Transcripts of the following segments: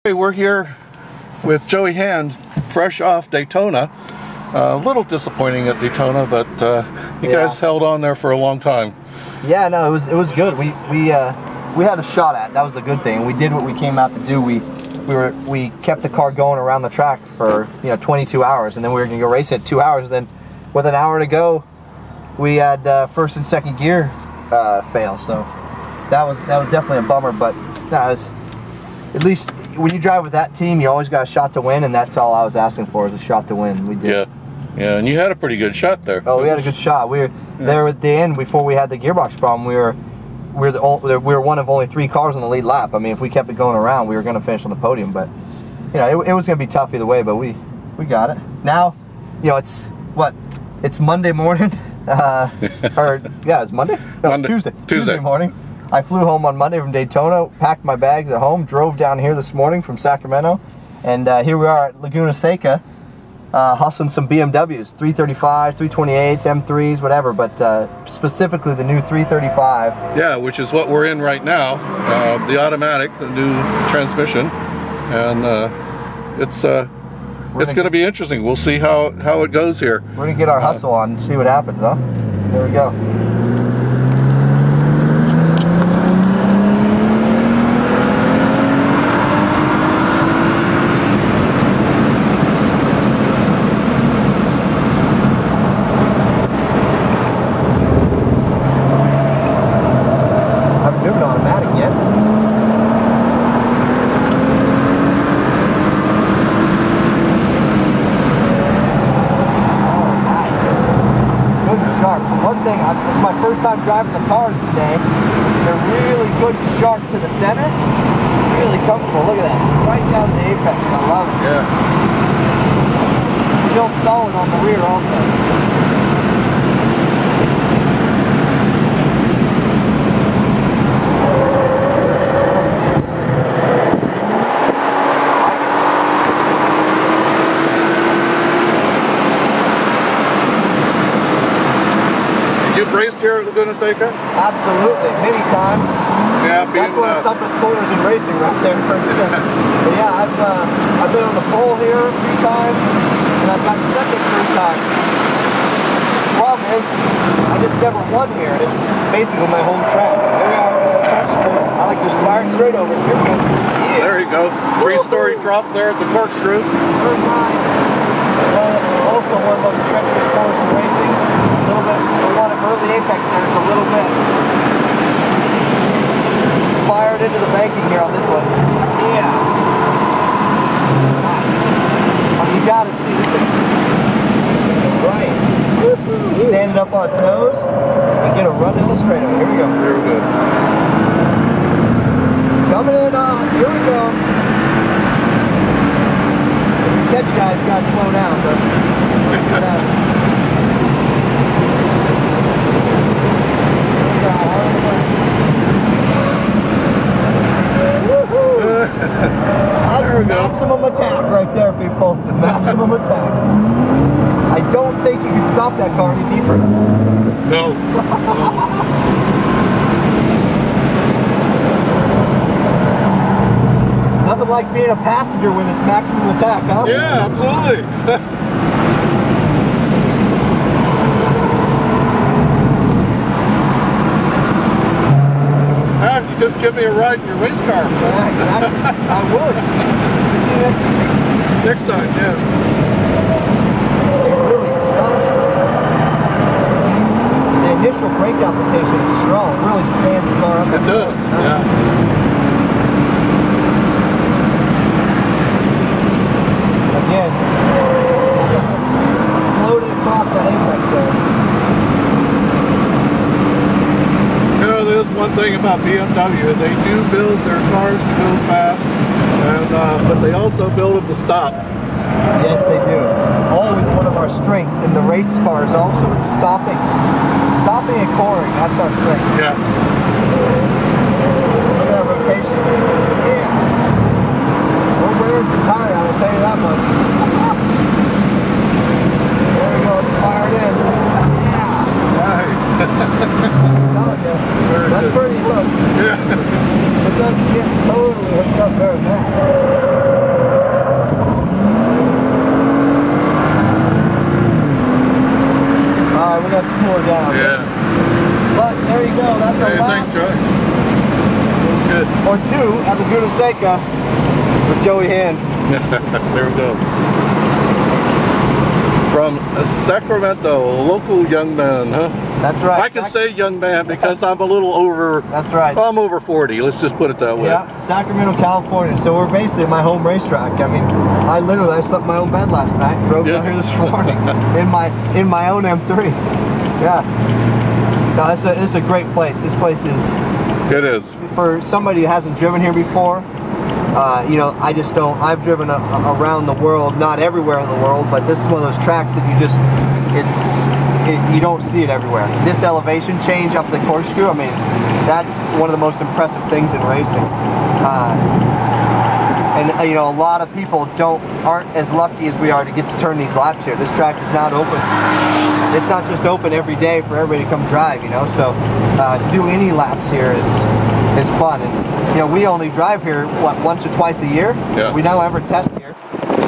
Hey, we're here with Joey Hand, fresh off Daytona. A little disappointing at Daytona, but you guys held on there for a long time. Yeah, no, it was good. We had a shot at. That was the good thing. We did what we came out to do. We kept the car going around the track for 22 hours, and then we were gonna go race it 2 hours. And then with an hour to go, we had first and second gear fail. So that was definitely a bummer. But no, it was, at least when you drive with that team, you always got a shot to win, and that's all I was asking for, is a shot to win. We did. Yeah, and you had a pretty good shot there. Oh, we had a good shot. We were there at the end before we had the gearbox problem. We were one of only 3 cars on the lead lap. I mean, if we kept it going around, we were going to finish on the podium. But it was going to be tough either way. But we got it. Now, it's what? It's Monday morning. It's Monday. No, Monday. Tuesday morning. I flew home on Monday from Daytona, packed my bags at home, drove down here this morning from Sacramento, and here we are at Laguna Seca, hustling some BMWs, 335s, 328s, M3s, whatever, but specifically the new 335. Yeah, which is what we're in right now, the automatic, the new transmission, and it's going to be interesting. We'll see how it goes here. We're going to get our hustle on and see what happens, huh? There we go. It's my first time driving the cars today. They're really good, sharp to the center. Really comfortable. Look at that. Right down to the apex. I love it. Yeah. Still solid on the rear also. You've raced here at Laguna Seca? Absolutely, many times. Yeah, that's one of the toughest corners in racing, right there in front of the But yeah, I've been on the pole here 3 times, and I've got second 3 times. The problem is, I just never won here. It's basically my home track. There we are. I like just firing straight over. Here we go. Yeah. There you go. 3-story drop there at the corkscrew. Very high. Also one of those treacherous corners in racing. A little bit. Early apex there is a little bit. Fired into the banking here on this one. Yeah. Nice. Oh, you gotta see this thing. This thing's right. Stand it up on its nose and get a run down the straightaway. Here we go. Here we go. Coming in on. Here we go. If you catch guys, you gotta slow down, but That's maximum attack right there, people. Maximum attack. I don't think you can stop that car any deeper. No. Nothing like being a passenger when it's maximum attack, huh? Yeah, absolutely. Just give me a ride in your race car. I would. Next time, yeah. This thing really stops. The initial brake application is strong. It really stands the car up. It does, yeah. Again, just kind of floated across that apex there. There's one thing about BMW, they do build their cars to go fast, and but they also build them to stop. Yes, they do. Always one of our strengths in the race cars also is stopping and coring. That's our strength. Yeah. Look at that rotation. Yeah. We're wearing some tire, I will tell you that much. There we go, it's fired in. Yeah. Right. That's pretty low. Yeah. It doesn't get totally hooked up very bad. Laguna Seca with Joey Hand. There we go. From Sacramento, local young man, huh? That's right. I can say young man because I'm a little over. That's right. I'm over 40. Let's just put it that way. Yeah, Sacramento, California. So we're basically at my home racetrack. I mean, I slept in my own bed last night. Drove down here this morning in my own M3. Yeah. No, it's a great place. This place is. It is. For somebody who hasn't driven here before, you know, I just don't. I've driven around the world, not everywhere in the world, but this is one of those tracks that you don't see it everywhere. This elevation change up the corkscrew, I mean, that's one of the most impressive things in racing. And you know, a lot of people aren't as lucky as we are to get to turn these laps here. This track is not open. It's not just open every day for everybody to come drive, you know. So to do any laps here is fun. And you know, we only drive here once or twice a year. Yeah. We don't ever test here.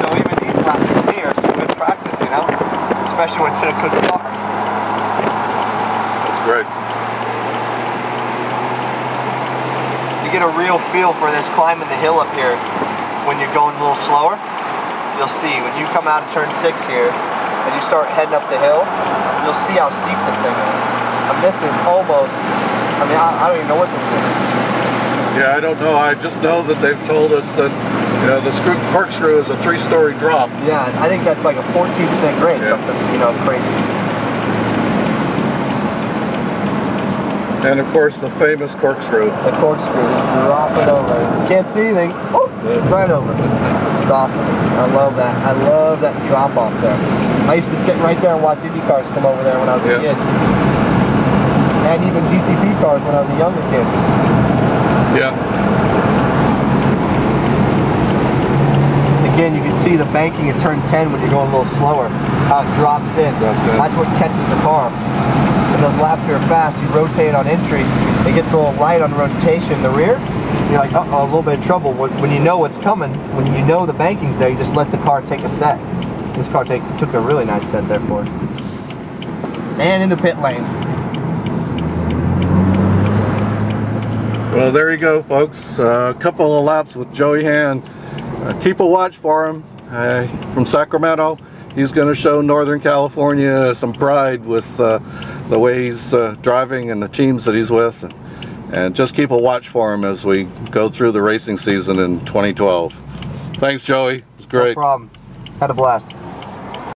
So even these laps for me are some good practice, you know, especially when it's in a good car. That's great. You get a real feel for this climbing the hill up here when you're going a little slower. You'll see when you come out of turn 6 here and you start heading up the hill, you'll see how steep this thing is. And this is almost, I mean, I don't even know what this is. Yeah, I don't know. I just know that they've told us that, you know, the corkscrew is a 3-story drop. Yeah, I think that's like a 14% grade, something, you know, crazy. And of course, the famous corkscrew. The corkscrew, drop it over. You can't see anything. Oh, right over. It's awesome. I love that. I love that drop off there. I used to sit right there and watch Indy cars come over there when I was a kid. And even GTP cars when I was a younger kid. Yeah. Again, you can see the banking at turn 10 when you're going a little slower. How it drops in. That's what catches the car. When those laps here are fast, you rotate on entry, it gets a little light on rotation in the rear. You're like, uh-oh, a little bit of trouble. When you know what's coming, when you know the banking's there, you just let the car take a set. This car took a really nice set there for it. And into pit lane. Well, there you go, folks. A couple of laps with Joey Hand. Keep a watch for him from Sacramento. He's going to show Northern California some pride with the way he's driving and the teams that he's with. And just keep a watch for him as we go through the racing season in 2012. Thanks, Joey. It was great. No problem. Had a blast.